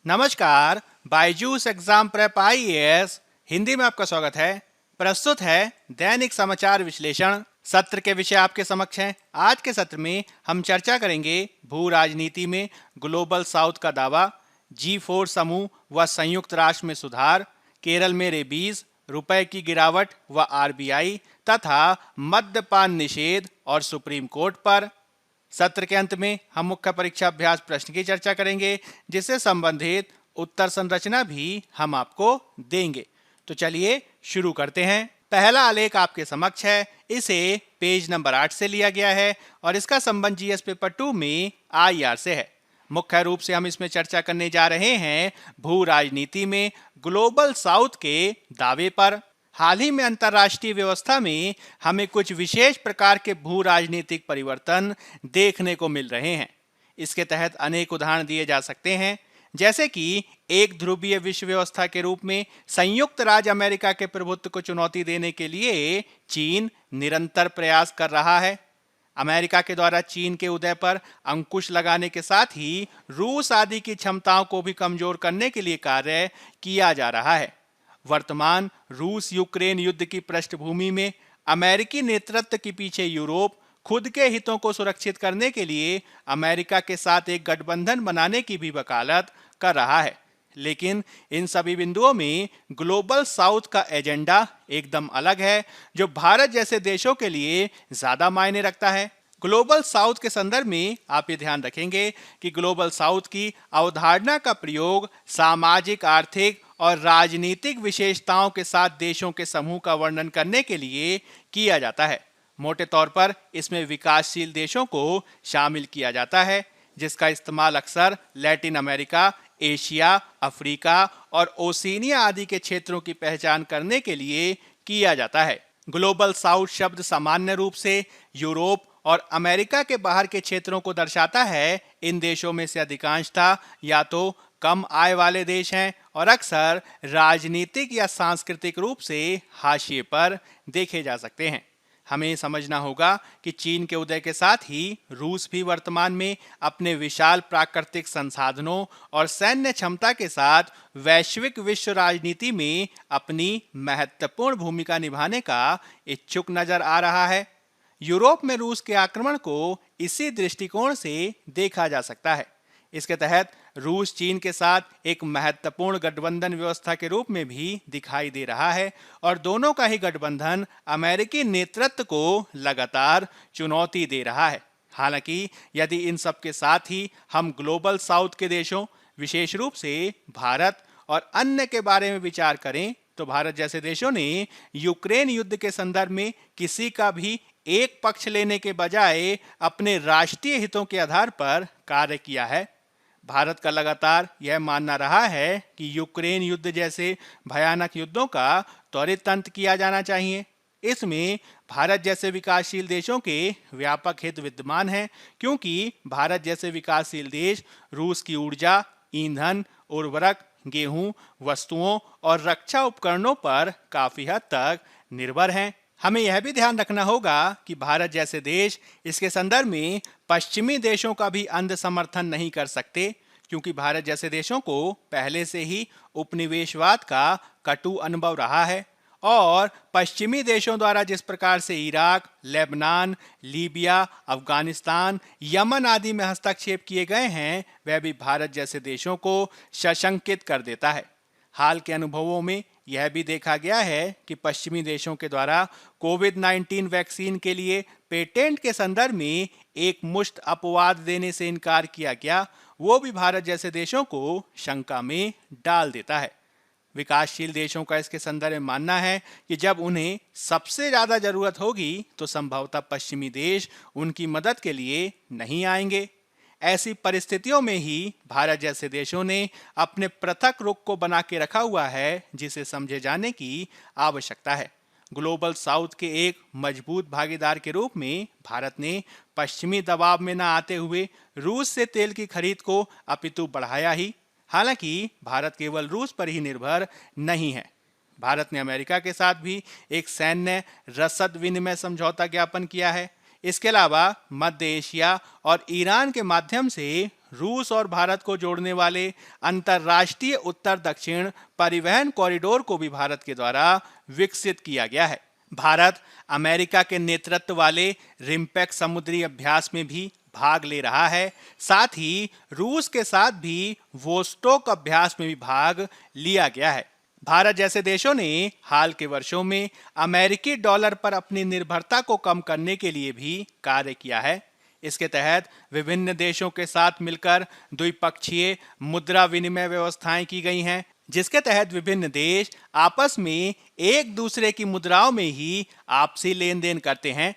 नमस्कार। Byju's exam prep IAS Hindi में आपका स्वागत है। प्रस्तुत है दैनिक समाचार विश्लेषण। सत्र के विषय आपके समक्ष हैं। आज के सत्र में हम चर्चा करेंगे भू राजनीति में ग्लोबल साउथ का दावा, G4 समूह व संयुक्त राष्ट्र में सुधार, केरल में रेबीज, रुपए की गिरावट व आरबीआई तथा मद्यपान निषेध और सुप्रीम कोर्ट पर। सत्र के अंत में हम मुख्य परीक्षा अभ्यास प्रश्न की चर्चा करेंगे, जिससे संबंधित उत्तर संरचना भी हम आपको देंगे। तो चलिए शुरू करते हैं। पहला आलेख आपके समक्ष है। इसे पेज नंबर 8 से लिया गया है और इसका संबंध जीएस पेपर 2 में आईआर से है। मुख्य रूप से हम इसमें चर्चा करने जा रहे हैं भू राजनीति में ग्लोबल साउथ के दावे पर। हाल ही में अंतर्राष्ट्रीय व्यवस्था में हमें कुछ विशेष प्रकार के भू राजनीतिक परिवर्तन देखने को मिल रहे हैं। इसके तहत अनेक उदाहरण दिए जा सकते हैं, जैसे कि एक ध्रुवीय विश्व व्यवस्था के रूप में संयुक्त राज्य अमेरिका के प्रभुत्व को चुनौती देने के लिए चीन निरंतर प्रयास कर रहा है। अमेरिका के द्वारा चीन के उदय पर अंकुश लगाने के साथ ही रूस आदि की क्षमताओं को भी कमजोर करने के लिए कार्य किया जा रहा है। वर्तमान रूस यूक्रेन युद्ध की पृष्ठभूमि में अमेरिकी नेतृत्व के पीछे यूरोप खुद के हितों को सुरक्षित करने के लिए अमेरिका के साथ एक गठबंधन बनाने की भी वकालत कर रहा है। लेकिन इन सभी बिंदुओं में ग्लोबल साउथ का एजेंडा एकदम अलग है, जो भारत जैसे देशों के लिए ज्यादा मायने रखता है। ग्लोबल साउथ के संदर्भ में आप ये ध्यान रखेंगे कि ग्लोबल साउथ की अवधारणा का प्रयोग सामाजिक, आर्थिक और राजनीतिक विशेषताओं के साथ देशों के समूह का वर्णन करने के लिए किया जाता है। मोटे तौर पर इसमें विकासशील देशों को शामिल किया जाता है, जिसका इस्तेमाल अक्सर लैटिन अमेरिका, एशिया, अफ्रीका और ओशिनिया आदि के क्षेत्रों की पहचान करने के लिए किया जाता है। ग्लोबल साउथ शब्द सामान्य रूप से यूरोप और अमेरिका के बाहर के क्षेत्रों को दर्शाता है। इन देशों में से अधिकांशतः या तो कम आय वाले देश हैं और अक्सर राजनीतिक या सांस्कृतिक रूप से हाशिए पर देखे जा सकते हैं। हमें समझना होगा कि चीन के उदय के साथ ही रूस भी वर्तमान में अपने विशाल प्राकृतिक संसाधनों और सैन्य क्षमता के साथ वैश्विक विश्व राजनीति में अपनी महत्वपूर्ण भूमिका निभाने का इच्छुक नजर आ रहा है। यूरोप में रूस के आक्रमण को इसी दृष्टिकोण से देखा जा सकता है। इसके तहत रूस चीन के साथ एक महत्वपूर्ण गठबंधन व्यवस्था के रूप में भी दिखाई दे रहा है और दोनों का ही गठबंधन अमेरिकी नेतृत्व को लगातार चुनौती दे रहा है। हालांकि यदि इन सब के साथ ही हम ग्लोबल साउथ के देशों, विशेष रूप से भारत और अन्य के बारे में विचार करें, तो भारत जैसे देशों ने यूक्रेन युद्ध के संदर्भ में किसी का भी एक पक्ष लेने के बजाय अपने राष्ट्रीय हितों के आधार पर कार्य किया है। भारत का लगातार यह मानना रहा है कि यूक्रेन युद्ध जैसे भयानक युद्धों का त्वरित अंत किया जाना चाहिए। इसमें भारत जैसे विकासशील देशों के व्यापक हित विद्यमान हैं, क्योंकि भारत जैसे विकासशील देश रूस की ऊर्जा, ईंधन, उर्वरक, गेहूं, वस्तुओं और रक्षा उपकरणों पर काफी हद तक निर्भर हैं। हमें यह भी ध्यान रखना होगा कि भारत जैसे देश इसके संदर्भ में पश्चिमी देशों का भी अंध समर्थन नहीं कर सकते, क्योंकि भारत जैसे देशों को पहले से ही उपनिवेशवाद का कटु अनुभव रहा है और पश्चिमी देशों द्वारा जिस प्रकार से Iraq, Lebanon, Libya, Afghanistan, Yemen आदि में हस्तक्षेप किए गए हैं, वह भी भारत जैसे देशों को सशंकित कर देता है। हाल के अनुभवों में यह भी देखा गया है कि पश्चिमी देशों के द्वारा कोविड-19 वैक्सीन के लिए पेटेंट के संदर्भ में एक मुश्त अपवाद देने से इनकार किया गया, वो भी भारत जैसे देशों को शंका में डाल देता है। विकासशील देशों का इसके संदर्भ में मानना है कि जब उन्हें सबसे ज्यादा जरूरत होगी तो संभवतः पश्चिमी देश उनकी मदद के लिए नहीं आएंगे। ऐसी परिस्थितियों में ही भारत जैसे देशों ने अपने पृथक रुख को बना के रखा हुआ है, जिसे समझे जाने की आवश्यकता है। ग्लोबल साउथ के एक मजबूत भागीदार के रूप में भारत ने पश्चिमी दबाव में न आते हुए रूस से तेल की खरीद को अपितु बढ़ाया ही। हालांकि भारत केवल रूस पर ही निर्भर नहीं है। भारत ने अमेरिका के साथ भी एक सैन्य रसद विनिमय समझौता ज्ञापन किया है। इसके अलावा मध्य एशिया और ईरान के माध्यम से रूस और भारत को जोड़ने वाले अंतर्राष्ट्रीय उत्तर दक्षिण परिवहन कॉरिडोर को भी भारत के द्वारा विकसित किया गया है। भारत अमेरिका के नेतृत्व वाले रिम्पेक समुद्री अभ्यास में भी भाग ले रहा है। साथ ही रूस के साथ भी वोस्टोक अभ्यास में भी भाग लिया गया है। भारत जैसे देशों ने हाल के वर्षों में अमेरिकी डॉलर पर अपनी निर्भरता को कम करने के लिए भी कार्य किया है। इसके तहत विभिन्न देशों के साथ मिलकर द्विपक्षीय मुद्रा विनिमय व्यवस्थाएं की गई हैं, जिसके तहत विभिन्न देश आपस में एक दूसरे की मुद्राओं में ही आपसी लेन देन करते हैं।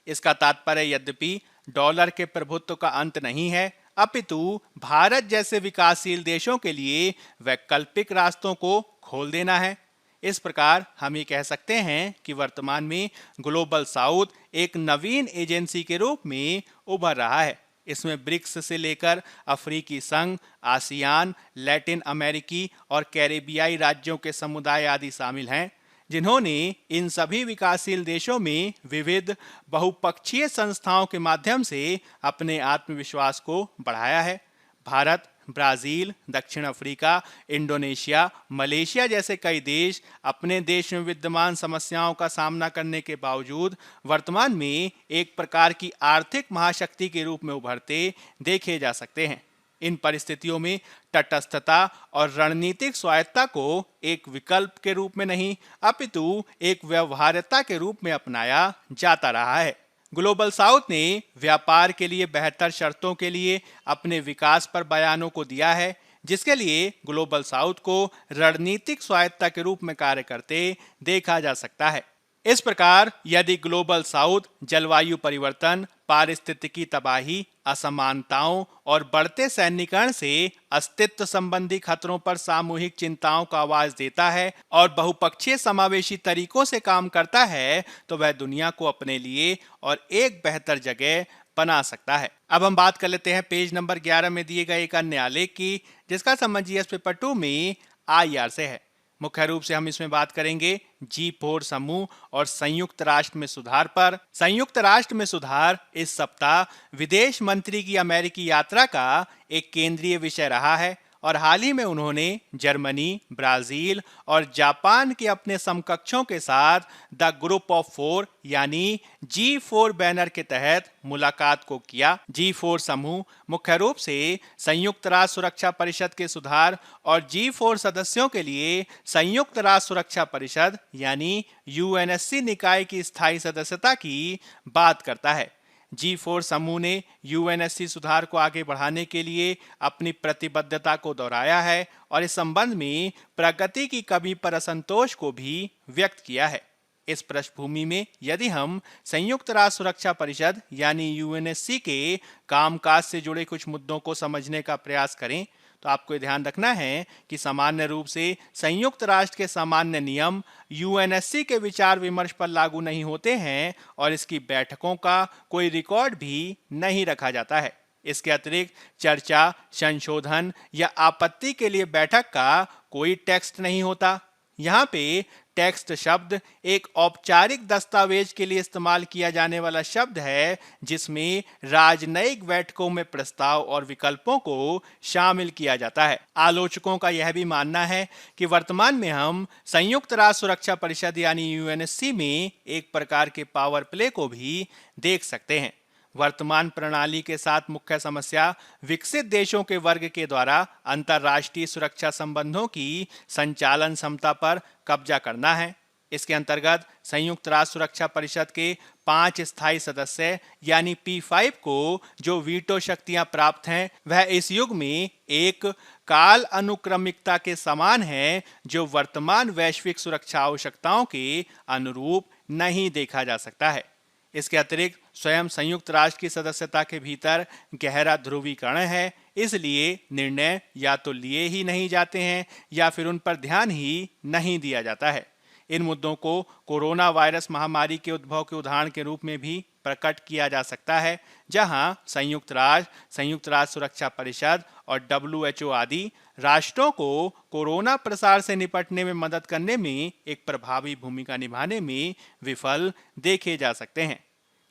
इसका तात्पर्य यद्यपि डॉलर के प्रभुत्व का अंत नहीं है, अपितु भारत जैसे विकासशील देशों के लिए वैकल्पिक रास्तों को खोल देना है। इस प्रकार हम ये कह सकते हैं कि वर्तमान में ग्लोबल साउथ एक नवीन एजेंसी के रूप में उभर रहा है। इसमें ब्रिक्स से लेकर अफ्रीकी संघ, आसियान, लैटिन अमेरिकी और कैरेबियाई राज्यों के समुदाय आदि शामिल हैं, जिन्होंने इन सभी विकासशील देशों में विविध बहुपक्षीय संस्थाओं के माध्यम से अपने आत्मविश्वास को बढ़ाया है। भारत, ब्राजील, दक्षिण अफ्रीका, इंडोनेशिया, मलेशिया जैसे कई देश अपने देश में विद्यमान समस्याओं का सामना करने के बावजूद वर्तमान में एक प्रकार की आर्थिक महाशक्ति के रूप में उभरते देखे जा सकते हैं। इन परिस्थितियों में तटस्थता और रणनीतिक स्वायत्ता को एक विकल्प के रूप में नहीं, अपितु एक व्यवहार्यता के रूप में अपनाया जाता रहा है। ग्लोबल साउथ ने व्यापार के लिए बेहतर शर्तों के लिए अपने विकास पर बयानों को दिया है, जिसके लिए ग्लोबल साउथ को रणनीतिक स्वायत्ता के रूप में कार्य करते देखा जा सकता है। इस प्रकार यदि ग्लोबल साउथ जलवायु परिवर्तन, पारिस्थितिकी तबाही, असमानताओं और बढ़ते सैन्यीकरण से अस्तित्व संबंधी खतरों पर सामूहिक चिंताओं का आवाज देता है और बहुपक्षीय समावेशी तरीकों से काम करता है, तो वह दुनिया को अपने लिए और एक बेहतर जगह बना सकता है। अब हम बात कर लेते हैं पेज नंबर 11 में दिए गए एक अन्य आलेख की, जिसका संबंध जीएस पेपर 2 में IR से है। मुख्य रूप से हम इसमें बात करेंगे G4 समूह और संयुक्त राष्ट्र में सुधार पर। संयुक्त राष्ट्र में सुधार इस सप्ताह विदेश मंत्री की अमेरिकी यात्रा का एक केंद्रीय विषय रहा है और हाल ही में उन्होंने जर्मनी, ब्राजील और जापान के अपने समकक्षों के साथ द ग्रुप ऑफ 4 यानी G4 बैनर के तहत मुलाकात को किया। G4 समूह मुख्य रूप से संयुक्त राष्ट्र सुरक्षा परिषद के सुधार और G4 सदस्यों के लिए संयुक्त राष्ट्र सुरक्षा परिषद यानी UNSC निकाय की स्थायी सदस्यता की बात करता है। G4 समूह ने UNSC सुधार को आगे बढ़ाने के लिए अपनी प्रतिबद्धता को दोहराया है और इस संबंध में प्रगति की कमी पर असंतोष को भी व्यक्त किया है। इस पृष्ठभूमि में यदि हम संयुक्त राष्ट्र सुरक्षा परिषद यानी UNSC के कामकाज से जुड़े कुछ मुद्दों को समझने का प्रयास करें, तो आपको ये ध्यान रखना है कि सामान्य रूप से संयुक्त राष्ट्र के सामान्य नियम UNSC के विचार विमर्श पर लागू नहीं होते हैं और इसकी बैठकों का कोई रिकॉर्ड भी नहीं रखा जाता है। इसके अतिरिक्त चर्चा, संशोधन या आपत्ति के लिए बैठक का कोई टेक्स्ट नहीं होता। यहाँ पे टेक्स्ट शब्द एक औपचारिक दस्तावेज के लिए इस्तेमाल किया जाने वाला शब्द है, जिसमें राजनयिक बैठकों में प्रस्ताव और विकल्पों को शामिल किया जाता है। आलोचकों का यह भी मानना है कि वर्तमान में हम संयुक्त राष्ट्र सुरक्षा परिषद यानी UNSC में एक प्रकार के पावर प्ले को भी देख सकते हैं। वर्तमान प्रणाली के साथ मुख्य समस्या विकसित देशों के वर्ग के द्वारा अंतर्राष्ट्रीय सुरक्षा संबंधों की संचालन क्षमता पर कब्जा करना है। इसके अंतर्गत संयुक्त राष्ट्र सुरक्षा परिषद के 5 स्थायी सदस्य यानी P5 को जो वीटो शक्तियां प्राप्त हैं, वह इस युग में एक काल अनुक्रमिकता के समान है जो वर्तमान वैश्विक सुरक्षा आवश्यकताओं के अनुरूप नहीं देखा जा सकता है। इसके अतिरिक्त स्वयं संयुक्त राष्ट्र की सदस्यता के भीतर गहरा ध्रुवीकरण है, इसलिए निर्णय या तो लिए ही नहीं जाते हैं या फिर उन पर ध्यान ही नहीं दिया जाता है। इन मुद्दों को कोरोना वायरस महामारी के उद्भव के उदाहरण के रूप में भी प्रकट किया जा सकता है, जहां संयुक्त राष्ट्र सुरक्षा परिषद और WHO आदि राष्ट्रों को कोरोना प्रसार से निपटने में मदद करने में एक प्रभावी भूमिका निभाने में विफल देखे जा सकते हैं।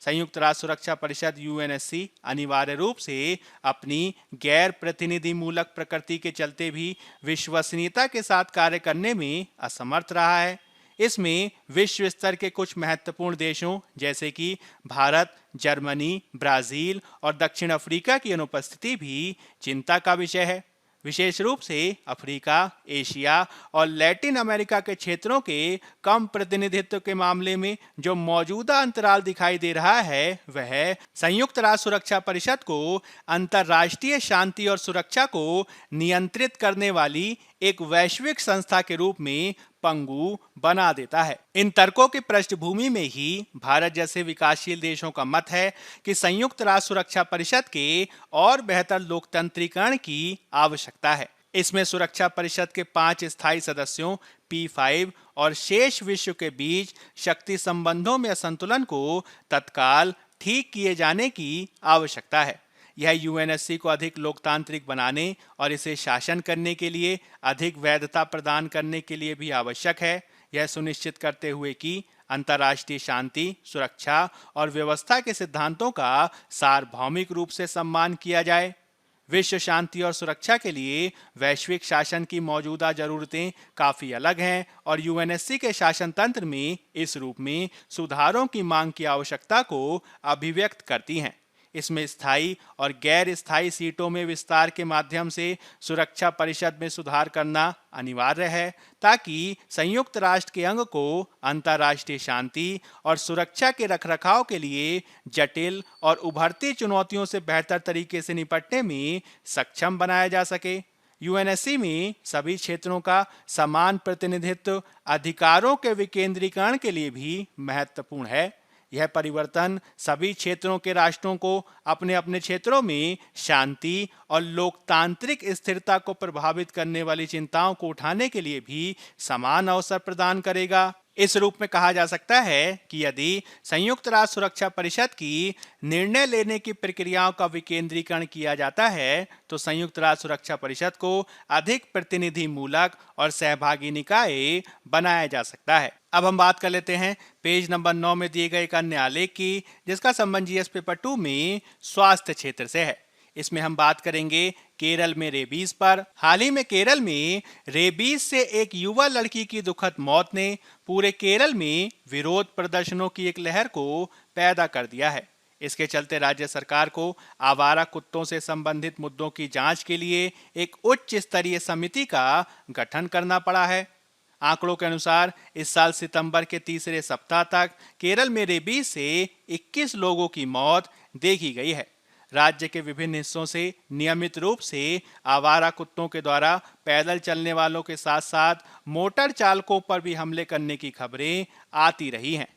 संयुक्त राष्ट्र सुरक्षा परिषद यूएनएससी अनिवार्य रूप से अपनी गैर प्रतिनिधि मूलक प्रकृति के चलते भी विश्वसनीयता के साथ कार्य करने में असमर्थ रहा है। इसमें विश्व स्तर के कुछ महत्वपूर्ण देशों जैसे कि भारत, जर्मनी, ब्राजील और दक्षिण अफ्रीका की अनुपस्थिति भी चिंता का विषय है। विशेष रूप से अफ्रीका, एशिया और लैटिन अमेरिका के क्षेत्रों के कम प्रतिनिधित्व के मामले में जो मौजूदा अंतराल दिखाई दे रहा है, वह संयुक्त राष्ट्र सुरक्षा परिषद को अंतर्राष्ट्रीय शांति और सुरक्षा को नियंत्रित करने वाली एक वैश्विक संस्था के रूप में पंगु बना देता है। इन तर्कों की पृष्ठभूमि में ही भारत जैसे विकासशील देशों का मत है कि संयुक्त राष्ट्र सुरक्षा परिषद के और बेहतर लोकतंत्रीकरण की आवश्यकता है। इसमें सुरक्षा परिषद के 5 स्थायी सदस्यों P5 और शेष विश्व के बीच शक्ति संबंधों में असंतुलन को तत्काल ठीक किए जाने की आवश्यकता है। यह यूएनएससी को अधिक लोकतांत्रिक बनाने और इसे शासन करने के लिए अधिक वैधता प्रदान करने के लिए भी आवश्यक है। यह सुनिश्चित करते हुए कि अंतर्राष्ट्रीय शांति, सुरक्षा और व्यवस्था के सिद्धांतों का सार्वभौमिक रूप से सम्मान किया जाए। विश्व शांति और सुरक्षा के लिए वैश्विक शासन की मौजूदा जरूरतें काफ़ी अलग हैं और यूएनएससी के शासन तंत्र में इस रूप में सुधारों की मांग की आवश्यकता को अभिव्यक्त करती हैं। इसमें स्थायी और गैर स्थायी सीटों में विस्तार के माध्यम से सुरक्षा परिषद में सुधार करना अनिवार्य है ताकि संयुक्त राष्ट्र के अंग को अंतर्राष्ट्रीय शांति और सुरक्षा के रखरखाव के लिए जटिल और उभरती चुनौतियों से बेहतर तरीके से निपटने में सक्षम बनाया जा सके। यूएनएससी में सभी क्षेत्रों का समान प्रतिनिधित्व अधिकारों के विकेंद्रीकरण के लिए भी महत्वपूर्ण है। यह परिवर्तन सभी क्षेत्रों के राष्ट्रों को अपने अपने क्षेत्रों में शांति और लोकतांत्रिक स्थिरता को प्रभावित करने वाली चिंताओं को उठाने के लिए भी समान अवसर प्रदान करेगा। इस रूप में कहा जा सकता है कि यदि संयुक्त राष्ट्र सुरक्षा परिषद की निर्णय लेने की प्रक्रियाओं का विकेंद्रीकरण किया जाता है तो संयुक्त राष्ट्र सुरक्षा परिषद को अधिक प्रतिनिधि मूलक और सहभागी निकाय बनाया जा सकता है। अब हम बात कर लेते हैं पेज नंबर 9 में दिए गए एक अन्य आलेख की, जिसका संबंध जीएस पेपर 2 में स्वास्थ्य क्षेत्र से है। इसमें हम बात करेंगे केरल में रेबीज पर। हाल ही में केरल में रेबीज से एक युवा लड़की की दुखद मौत ने पूरे केरल में विरोध प्रदर्शनों की एक लहर को पैदा कर दिया है। इसके चलते राज्य सरकार को आवारा कुत्तों से संबंधित मुद्दों की जांच के लिए एक उच्च स्तरीय समिति का गठन करना पड़ा है। आंकड़ों के अनुसार इस साल सितंबर के तीसरे सप्ताह तक केरल में रेबीज से 21 लोगों की मौत देखी गई है। राज्य के विभिन्न हिस्सों से नियमित रूप से आवारा कुत्तों के द्वारा पैदल चलने वालों के साथ साथ मोटर चालकों पर भी हमले करने की खबरें आती रही हैं।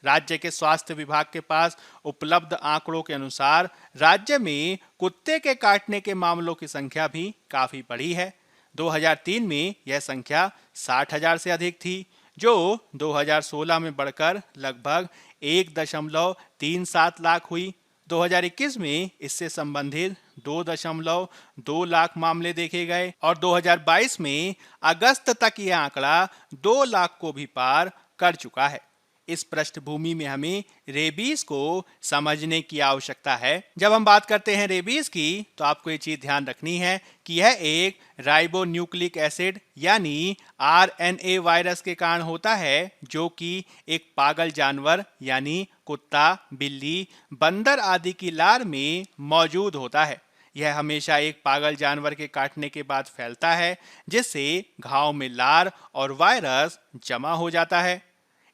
राज्य के स्वास्थ्य विभाग के पास उपलब्ध आंकड़ों के अनुसार राज्य में कुत्ते के काटने के मामलों की संख्या भी काफी बढ़ी है। 2003 में यह संख्या 60,000 से अधिक थी, जो 2016 में बढ़कर लगभग 1.37 लाख हुई। 2021 में इससे संबंधित 2.2 लाख मामले देखे गए और 2022 में अगस्त तक यह आंकड़ा 2 लाख को भी पार कर चुका है। इस पृष्ठभूमि में हमें रेबीज को समझने की आवश्यकता है। जब हम बात करते हैं रेबीज की तो आपको ये चीज ध्यान रखनी है कि यह एक राइबोन्यूक्लिक एसिड यानी आरएनए वायरस के कारण होता है, जो कि एक पागल जानवर यानी कुत्ता, बिल्ली, बंदर आदि की लार में मौजूद होता है। यह हमेशा एक पागल जानवर के काटने के बाद फैलता है, जिससे घाव में लार और वायरस जमा हो जाता है।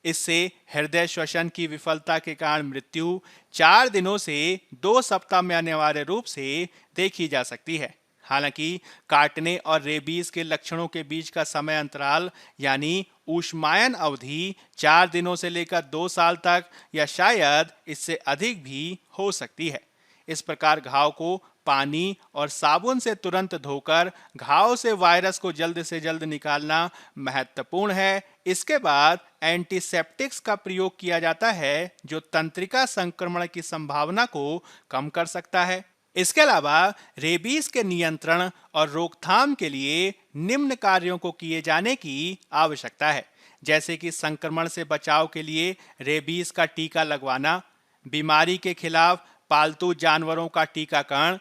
इससे हृदय श्वसन की विफलता के कारण मृत्यु 4 दिनों से 2 सप्ताह में अनिवार्य रूप से देखी जा सकती है। हालांकि काटने और रेबीज के लक्षणों के बीच का समय अंतराल यानी ऊष्मायन अवधि 4 दिनों से लेकर 2 साल तक या शायद इससे अधिक भी हो सकती है। इस प्रकार घाव को पानी और साबुन से तुरंत धोकर घाव से वायरस को जल्द से जल्द निकालना महत्वपूर्ण है। इसके बाद एंटीसेप्टिक्स का प्रयोग किया जाता है, जो तंत्रिका संक्रमण की संभावना को कम कर सकता है। इसके अलावा रेबीज के नियंत्रण और रोकथाम के लिए निम्न कार्यों को किए जाने की आवश्यकता है, जैसे कि संक्रमण से बचाव के लिए रेबीज का टीका लगवाना, बीमारी के खिलाफ पालतू जानवरों का टीकाकरण,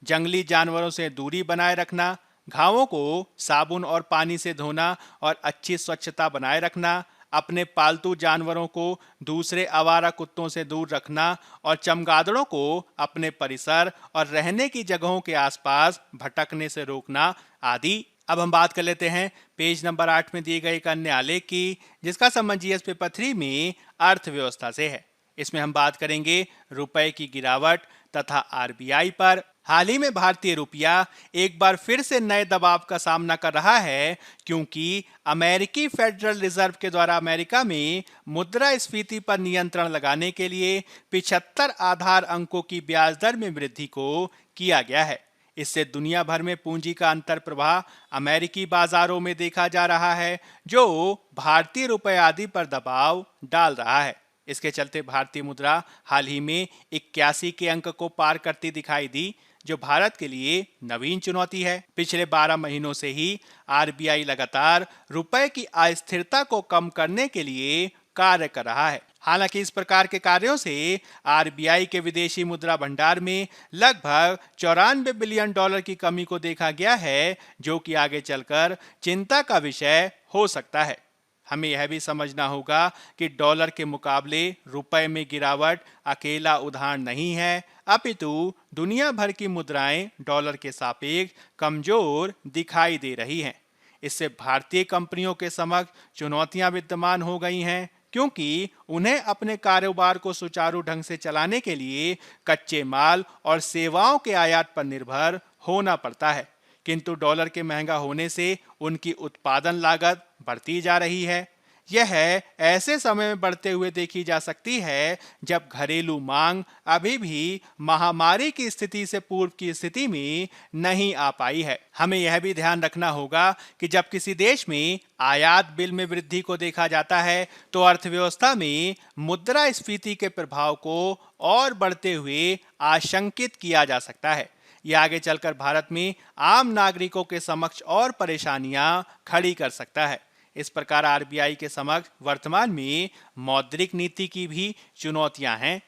जंगली जानवरों से दूरी बनाए रखना, घावों को साबुन और पानी से धोना और अच्छी स्वच्छता बनाए रखना, अपने पालतू जानवरों को दूसरे आवारा कुत्तों से दूर रखना और चमगादड़ों को अपने परिसर और रहने की जगहों के आसपास भटकने से रोकना आदि। अब हम बात कर लेते हैं पेज नंबर 8 में दिए गए एक अन्य आलेख की, जिसका संबंध जीएस पेपर 3 में अर्थव्यवस्था से है। इसमें हम बात करेंगे रुपए की गिरावट तथा आरबीआई पर। हाल ही में भारतीय रुपया एक बार फिर से नए दबाव का सामना कर रहा है, क्योंकि अमेरिकी फेडरल रिजर्व के द्वारा अमेरिका में मुद्रास्फीति पर नियंत्रण लगाने के लिए 75 आधार अंकों की ब्याज दर में वृद्धि को किया गया है। इससे दुनिया भर में पूंजी का अंतर प्रवाह अमेरिकी बाजारों में देखा जा रहा है, जो भारतीय रुपए आदि पर दबाव डाल रहा है। इसके चलते भारतीय मुद्रा हाल ही में 81 के अंक को पार करती दिखाई दी, जो भारत के लिए नवीन चुनौती है। पिछले 12 महीनों से ही आरबीआई लगातार रुपए की अस्थिरता को कम करने के लिए कार्य कर रहा है। हालांकि इस प्रकार के कार्यों से आरबीआई के विदेशी मुद्रा भंडार में लगभग 94 बिलियन डॉलर की कमी को देखा गया है, जो कि आगे चलकर चिंता का विषय हो सकता है। हमें यह भी समझना होगा कि डॉलर के मुकाबले रुपए में गिरावट अकेला उदाहरण नहीं है, अपितु दुनिया भर की मुद्राएं डॉलर के सापेक्ष कमजोर दिखाई दे रही हैं। इससे भारतीय कंपनियों के समक्ष चुनौतियां विद्यमान हो गई हैं, क्योंकि उन्हें अपने कारोबार को सुचारू ढंग से चलाने के लिए कच्चे माल और सेवाओं के आयात पर निर्भर होना पड़ता है। किंतु डॉलर के महंगा होने से उनकी उत्पादन लागत बढ़ती जा रही है। यह ऐसे समय में बढ़ते हुए देखी जा सकती है जब घरेलू मांग अभी भी महामारी की स्थिति से पूर्व की स्थिति में नहीं आ पाई है। हमें यह भी ध्यान रखना होगा कि जब किसी देश में आयात बिल में वृद्धि को देखा जाता है, तो अर्थव्यवस्था में मुद्रास्फीति के प्रभाव को और बढ़ते हुए आशंकित किया जा सकता है। यह आगे चलकर भारत में आम नागरिकों के समक्ष और परेशानियां खड़ी कर सकता है। इस प्रकार आरबीआई के समक्ष वर्तमान में मौद्रिक नीति की भी चुनौतियां हैं।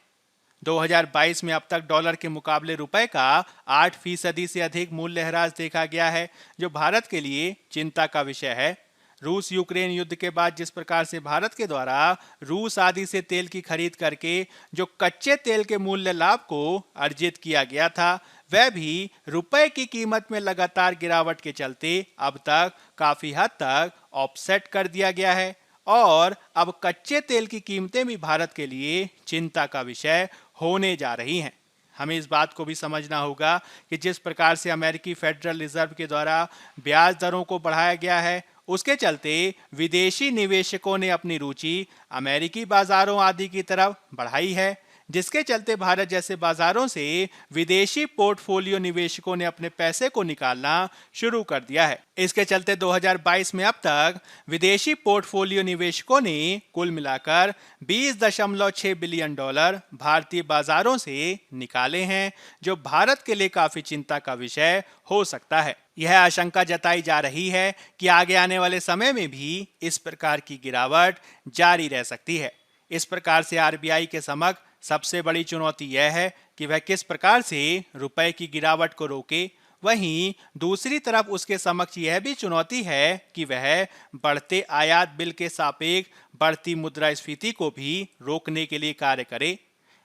2022 में अब तक डॉलर के मुकाबले रुपए का 8% से अधिक मूल्यह्रास देखा गया है, जो भारत के लिए चिंता का विषय है। रूस यूक्रेन युद्ध के बाद जिस प्रकार से भारत के द्वारा रूस आदि से तेल की खरीद करके जो कच्चे तेल के मूल्य लाभ को अर्जित किया गया था, वह भी रुपए की कीमत में लगातार गिरावट के चलते अब तक काफी हद तक ऑफसेट कर दिया गया है और अब कच्चे तेल की कीमतें भी भारत के लिए चिंता का विषय होने जा रही हैं। हमें इस बात को भी समझना होगा कि जिस प्रकार से अमेरिकी फेडरल रिजर्व के द्वारा ब्याज दरों को बढ़ाया गया है, उसके चलते विदेशी निवेशकों ने अपनी रुचि अमेरिकी बाजारों आदि की तरफ बढ़ाई है, जिसके चलते भारत जैसे बाजारों से विदेशी पोर्टफोलियो निवेशकों ने अपने पैसे को निकालना शुरू कर दिया है। इसके चलते 2022 में अब तक विदेशी पोर्टफोलियो निवेशकों ने कुल मिलाकर 20.6 बिलियन डॉलर भारतीय बाजारों से निकाले हैं, जो भारत के लिए काफी चिंता का विषय हो सकता है। यह आशंका जताई जा रही है कि आगे आने वाले समय में भी इस प्रकार की गिरावट जारी रह सकती है। इस प्रकार से आरबीआई के समक्ष सबसे बड़ी चुनौती यह है कि वह किस प्रकार से रुपए की गिरावट को रोके। वहीं दूसरी तरफ उसके समक्ष यह भी चुनौती है कि वह बढ़ते आयात बिल के सापेक्ष बढ़ती मुद्रास्फीति को भी रोकने के लिए कार्य करे।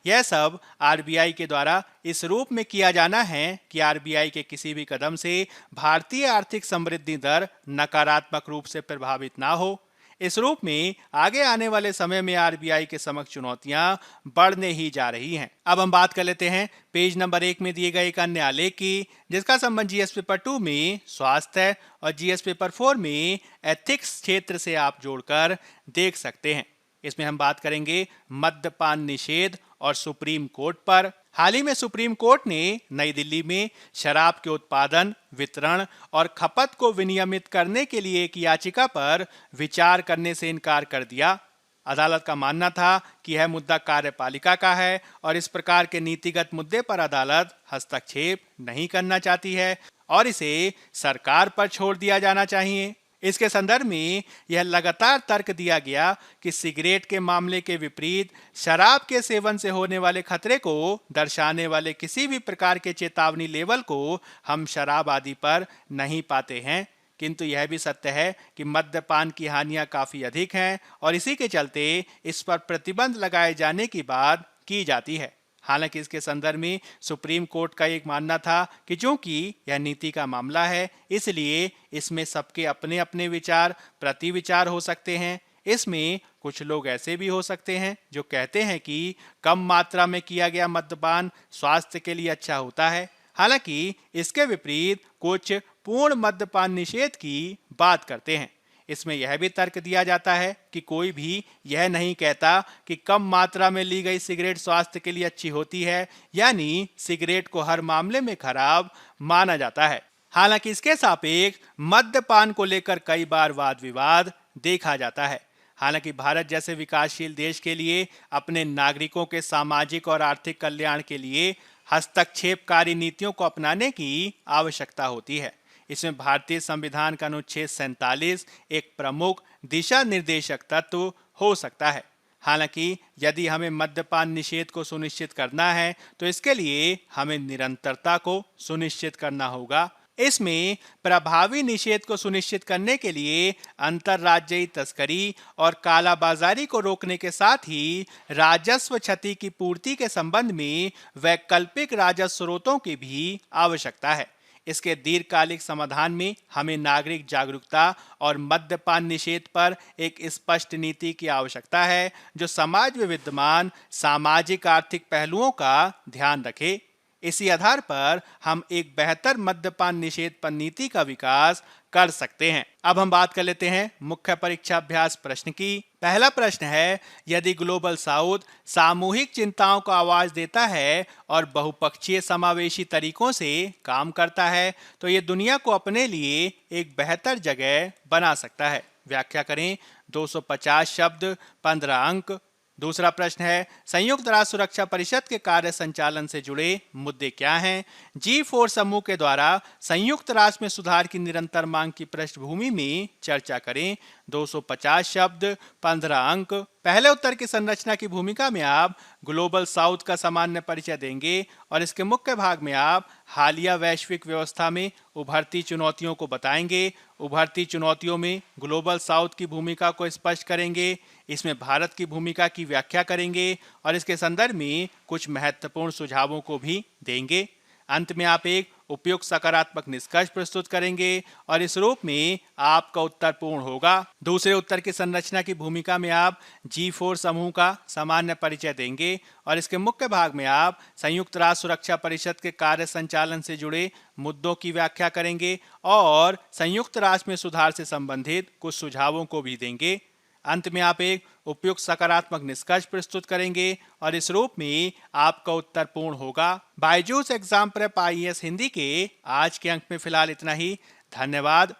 यह सब आरबीआई के द्वारा इस रूप में किया जाना है कि आरबीआई के किसी भी कदम से भारतीय आर्थिक समृद्धि दर नकारात्मक रूप से प्रभावित ना हो। इस रूप में आगे आने वाले समय में आरबीआई के समक्ष चुनौतियां बढ़ने ही जा रही हैं। अब हम बात कर लेते हैं पेज नंबर 1 में दिए गए एक अन्य आलेख की, जिसका संबंध जीएस पेपर 2 में स्वास्थ्य और जीएस पेपर 4 में एथिक्स क्षेत्र से आप जोड़कर देख सकते हैं। इसमें हम बात करेंगे मद्यपान निषेध और सुप्रीम कोर्ट पर। हाल ही में सुप्रीम कोर्ट ने नई दिल्ली में शराब के उत्पादन, वितरण और खपत को विनियमित करने के लिए एक याचिका पर विचार करने से इनकार कर दिया। अदालत का मानना था कि यह मुद्दा कार्यपालिका का है और इस प्रकार के नीतिगत मुद्दे पर अदालत हस्तक्षेप नहीं करना चाहती है और इसे सरकार पर छोड़ दिया जाना चाहिए। इसके संदर्भ में यह लगातार तर्क दिया गया कि सिगरेट के मामले के विपरीत शराब के सेवन से होने वाले खतरे को दर्शाने वाले किसी भी प्रकार के चेतावनी लेवल को हम शराब आदि पर नहीं पाते हैं। किंतु यह भी सत्य है कि मद्यपान की हानियां काफी अधिक हैं और इसी के चलते इस पर प्रतिबंध लगाए जाने की बात की जाती है। हालांकि इसके संदर्भ में सुप्रीम कोर्ट का एक मानना था कि चूंकि यह नीति का मामला है, इसलिए इसमें सबके अपने अपने विचार प्रति विचार हो सकते हैं। इसमें कुछ लोग ऐसे भी हो सकते हैं जो कहते हैं कि कम मात्रा में किया गया मद्यपान स्वास्थ्य के लिए अच्छा होता है। हालांकि इसके विपरीत कुछ पूर्ण मद्यपान निषेध की बात करते हैं। इसमें यह भी तर्क दिया जाता है कि कोई भी यह नहीं कहता कि कम मात्रा में ली गई सिगरेट स्वास्थ्य के लिए अच्छी होती है, यानी सिगरेट को हर मामले में खराब माना जाता है। हालांकि इसके सापेक्ष मद्यपान को लेकर कई बार वाद विवाद देखा जाता है। हालांकि भारत जैसे विकासशील देश के लिए अपने नागरिकों के सामाजिक और आर्थिक कल्याण के लिए हस्तक्षेपकारी नीतियों को अपनाने की आवश्यकता होती है। इसमें भारतीय संविधान का अनुच्छेद 47 एक प्रमुख दिशा निर्देशक तत्व हो सकता है। हालांकि यदि हमें मद्यपान निषेध को सुनिश्चित करना है तो इसके लिए हमें निरंतरता को सुनिश्चित करना होगा। इसमें प्रभावी निषेध को सुनिश्चित करने के लिए अंतर्राज्यीय तस्करी और कालाबाजारी को रोकने के साथ ही राजस्व क्षति की पूर्ति के संबंध में वैकल्पिक राजस्व स्रोतों की भी आवश्यकता है। इसके दीर्घकालिक समाधान में हमें नागरिक जागरूकता और मद्यपान निषेध पर एक स्पष्ट नीति की आवश्यकता है जो समाज में विद्यमान सामाजिक आर्थिक पहलुओं का ध्यान रखे। इसी आधार पर हम एक बेहतर मद्यपान निषेध पर नीति का विकास कर सकते हैं। अब हम बात कर लेते हैं मुख्य परीक्षा अभ्यास प्रश्न की। पहला प्रश्न है, यदि ग्लोबल साउथ सामूहिक चिंताओं को आवाज देता है और बहुपक्षीय समावेशी तरीकों से काम करता है तो ये दुनिया को अपने लिए एक बेहतर जगह बना सकता है। व्याख्या करें। 250 शब्द 15 अंक। दूसरा प्रश्न है, संयुक्त राष्ट्र सुरक्षा परिषद के कार्य संचालन से जुड़े मुद्दे क्या हैं? G4 समूह के द्वारा संयुक्त राष्ट्र में सुधार की निरंतर मांग की पृष्ठभूमि में चर्चा करें। 250 शब्द 15 अंक। पहले उत्तर की संरचना की भूमिका में आप ग्लोबल साउथ का सामान्य परिचय देंगे और इसके मुख्य भाग में आप हालिया वैश्विक व्यवस्था में उभरती चुनौतियों को बताएंगे। उभरती चुनौतियों में ग्लोबल साउथ की भूमिका को स्पष्ट करेंगे। इसमें भारत की भूमिका की व्याख्या करेंगे और इसके संदर्भ में कुछ महत्वपूर्ण सुझावों को भी देंगे। अंत में आप एक उपयुक्त सकारात्मक निष्कर्ष प्रस्तुत करेंगे और इस रूप में आपका उत्तर पूर्ण होगा। दूसरे उत्तर की संरचना की भूमिका में आप G4 समूह का सामान्य परिचय देंगे और इसके मुख्य भाग में आप संयुक्त राष्ट्र सुरक्षा परिषद के कार्य संचालन से जुड़े मुद्दों की व्याख्या करेंगे और संयुक्त राष्ट्र में सुधार से संबंधित कुछ सुझावों को भी देंगे। अंत में आप एक उपयुक्त सकारात्मक निष्कर्ष प्रस्तुत करेंगे और इस रूप में आपका उत्तर पूर्ण होगा। Byju's exam prep IAS Hindi के आज के अंक में फिलहाल इतना ही। धन्यवाद।